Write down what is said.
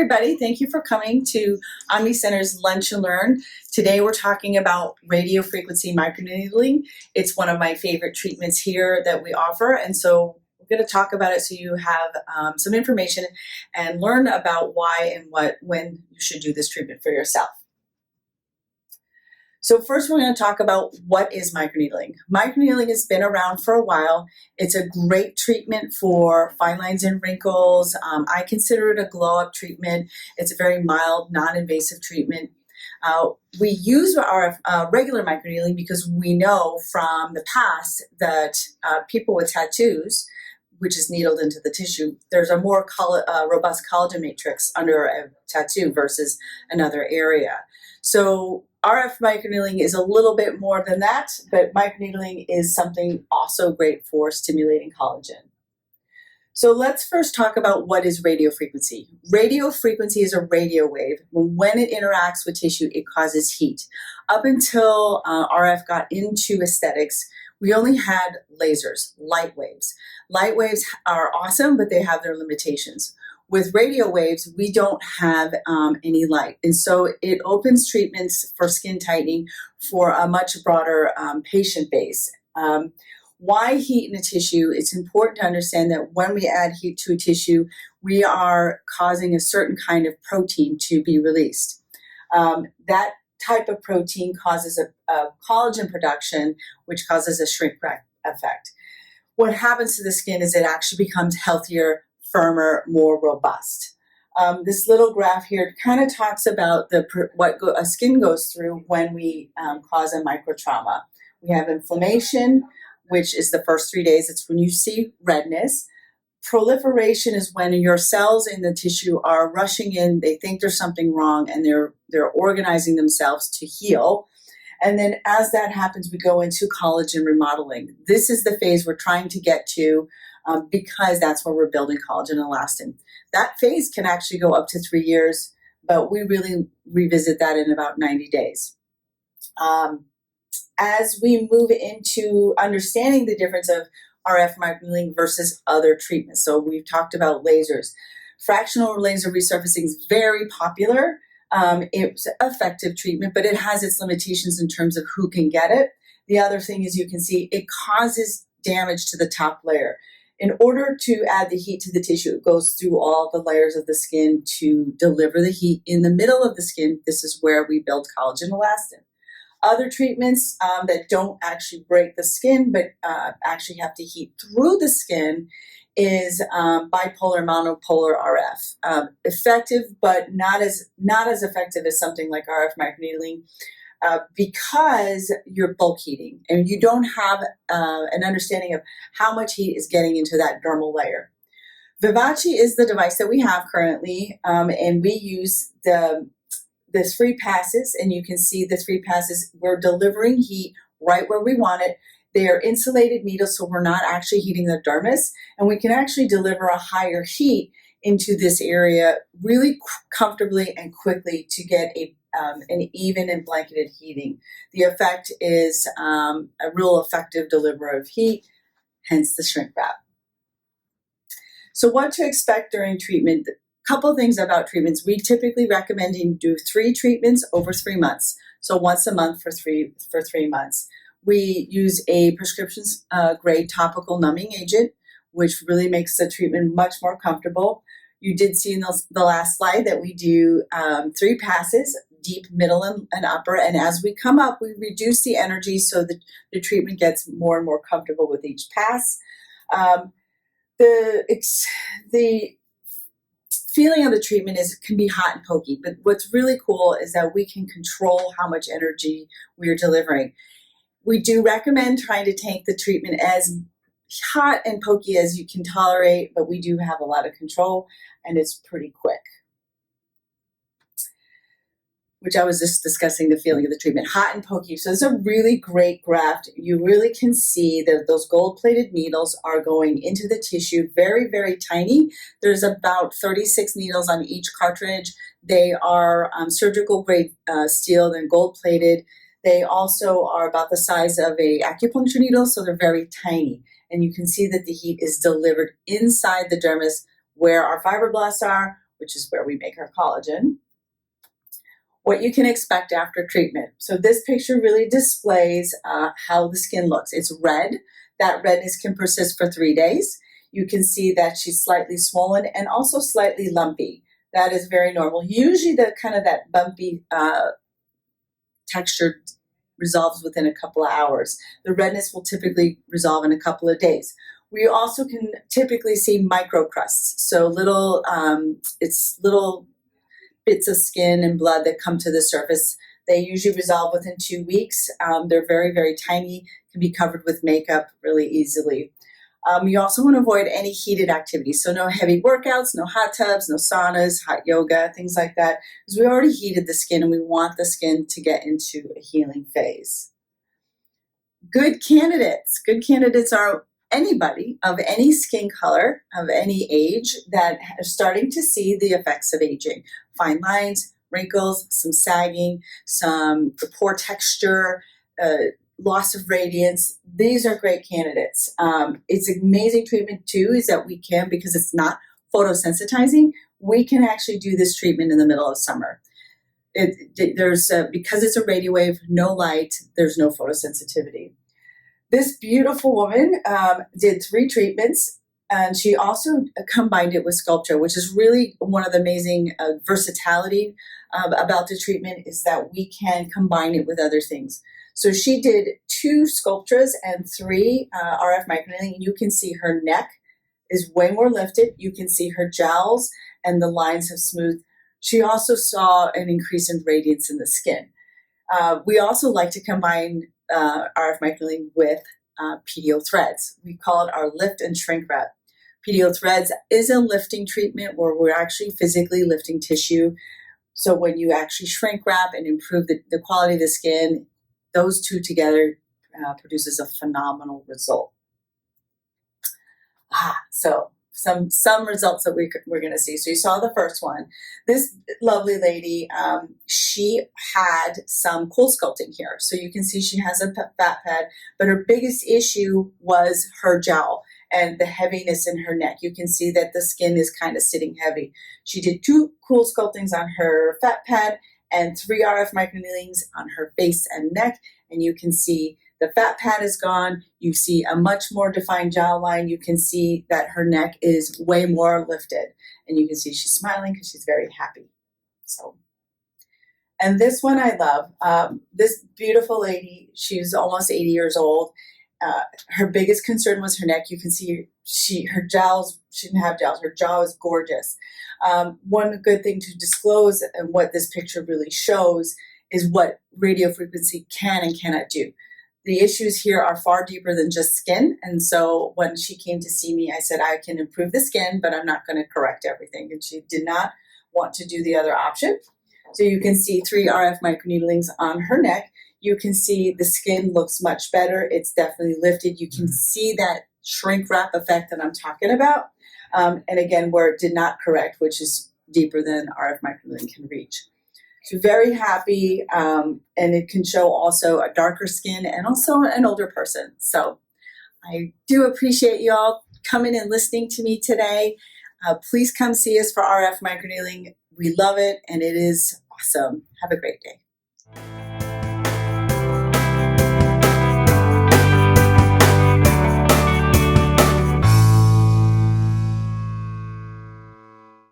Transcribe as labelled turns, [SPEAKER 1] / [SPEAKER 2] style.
[SPEAKER 1] everybody. Thank you for coming to Omni Centers Lunch and Learn. Today we're talking about Radio Frequency Microneedling. It's one of my favorite treatments here that we offer, and so we're going to talk about it so you have some information and learn about why and when you should do this treatment for yourself. So first we're going to talk about what is microneedling. Microneedling has been around for a while. It's a great treatment for fine lines and wrinkles. I consider it a glow-up treatment. It's a very mild, non-invasive treatment. We use our regular microneedling because we know from the past that people with tattoos, which is needled into the tissue, there's a more robust collagen matrix under a tattoo versus another area. So RF microneedling is a little bit more than that, but microneedling is something also great for stimulating collagen. So let's first talk about what is radio frequency. Radio frequency is a radio wave. When it interacts with tissue, it causes heat. Up until RF got into aesthetics, we only had lasers, light waves. Light waves are awesome, but they have their limitations. With radio waves, we don't have any light. And so it opens treatments for skin tightening for a much broader patient base. Why heat in a tissue? It's important to understand that when we add heat to a tissue, we are causing a certain kind of protein to be released. That type of protein causes a collagen production, which causes a shrink wrap effect. What happens to the skin is it actually becomes healthier, firmer, more robust. This little graph here kind of talks about what a skin goes through when we cause a microtrauma. We have inflammation, which is the first 3 days. It's when you see redness. Proliferation is when your cells in the tissue are rushing in. They think there's something wrong, and they're organizing themselves to heal. And then as that happens, we go into collagen remodeling. This is the phase we're trying to get to because that's where we're building collagen and elastin. That phase can actually go up to 3 years, but we really revisit that in about 90 days. As we move into understanding the difference of RF microneedling versus other treatments, so we've talked about lasers. Fractional laser resurfacing is very popular. It's an effective treatment, but it has its limitations in terms of who can get it. The other thing is you can see it causes damage to the top layer. In order to add the heat to the tissue, it goes through all the layers of the skin to deliver the heat. In the middle of the skin, this is where we build collagen elastin. Other treatments that don't actually break the skin, but actually have to heat through the skin is bipolar, monopolar RF. Effective, but not as effective as something like RF microneedling because you're bulk heating and you don't have an understanding of how much heat is getting into that dermal layer. Vivace is the device that we have currently, and we use the 3 passes, and you can see the 3 passes. We're delivering heat right where we want it. They are insulated needles, so we're not actually heating the dermis, and we can actually deliver a higher heat into this area really comfortably and quickly to get an even and blanketed heating. The effect is a real effective deliverer of heat, hence the shrink wrap. So what to expect during treatment? Couple things about treatments. We typically recommend you do 3 treatments over 3 months. So once a month for 3 months. We use a prescription grade topical numbing agent, which really makes the treatment much more comfortable. You did see in the last slide that we do 3 passes, deep, middle, and upper. And as we come up, we reduce the energy so that the treatment gets more and more comfortable with each pass. The feeling of the treatment can be hot and pokey, but what's really cool is that we can control how much energy we are delivering. We do recommend trying to take the treatment as hot and pokey as you can tolerate, but we do have a lot of control, and it's pretty quick. Which I was just discussing the feeling of the treatment, hot and pokey. So it's a really great graft. You really can see that those gold-plated needles are going into the tissue, very, very tiny. There's about 36 needles on each cartridge. They are surgical grade steel, then gold-plated. They also are about the size of a acupuncture needle, so they're very tiny. And you can see that the heat is delivered inside the dermis where our fibroblasts are, which is where we make our collagen. What you can expect after treatment. So this picture really displays how the skin looks. It's red. That redness can persist for 3 days. You can see that she's slightly swollen and also slightly lumpy. That is very normal. Usually the kind of that bumpy texture resolves within a couple of hours. The redness will typically resolve in a couple of days. We also can typically see microcrusts. So little bits of skin and blood that come to the surface. They usually resolve within 2 weeks. They're very, very tiny, can be covered with makeup really easily. You also want to avoid any heated activities. So no heavy workouts, no hot tubs, no saunas, hot yoga, things like that. Because we already heated the skin and we want the skin to get into a healing phase. Good candidates. Good candidates are anybody of any skin color, of any age, that are starting to see the effects of aging. Fine lines, wrinkles, some sagging, some poor texture, loss of radiance. These are great candidates. It's amazing treatment too, is that we can, because it's not photosensitizing, we can actually do this treatment in the middle of summer. Because it's a radio wave, no light, there's no photosensitivity. This beautiful woman did 3 treatments, and she also combined it with sculpture, which is really one of the amazing versatility about the treatment, is that we can combine it with other things. So she did 2 sculptures and 3 RF microneedling, and you can see her neck is way more lifted. You can see her jowls and the lines have smoothed. She also saw an increase in radiance in the skin. We also like to combine RF microneedling with PDO threads. We call it our lift and shrink wrap. PDO threads is a lifting treatment where we're actually physically lifting tissue. So when you actually shrink wrap and improve the quality of the skin, those 2 together produces a phenomenal result. So some results that we're going to see. So you saw the first one. This lovely lady, she had some cool sculpting here. So you can see she has a fat pad, but her biggest issue was her jowl and the heaviness in her neck. You can see that the skin is kind of sitting heavy. She did 2 cool sculptings on her fat pad and 3 RF microneedlings on her face and neck. And you can see the fat pad is gone. You see a much more defined jawline. You can see that her neck is way more lifted. And you can see she's smiling because she's very happy. So, and this one I love. This beautiful lady, she's almost 80 years old. Her biggest concern was her neck. You can see her jowls, she didn't have jowls. Her jaw is gorgeous. One good thing to disclose, and what this picture really shows, is what radio frequency can and cannot do. The issues here are far deeper than just skin. And so when she came to see me, I said, I can improve the skin, but I'm not going to correct everything. And she did not want to do the other option. So you can see 3 RF microneedlings on her neck. You can see the skin looks much better. It's definitely lifted. You can see that shrink wrap effect that I'm talking about. And again, where it did not correct, which is deeper than RF microneedling can reach. So very happy, and it can show also a darker skin and also an older person. So I do appreciate you all coming and listening to me today. Please come see us for RF microneedling. We love it, and it is awesome. Have a great day.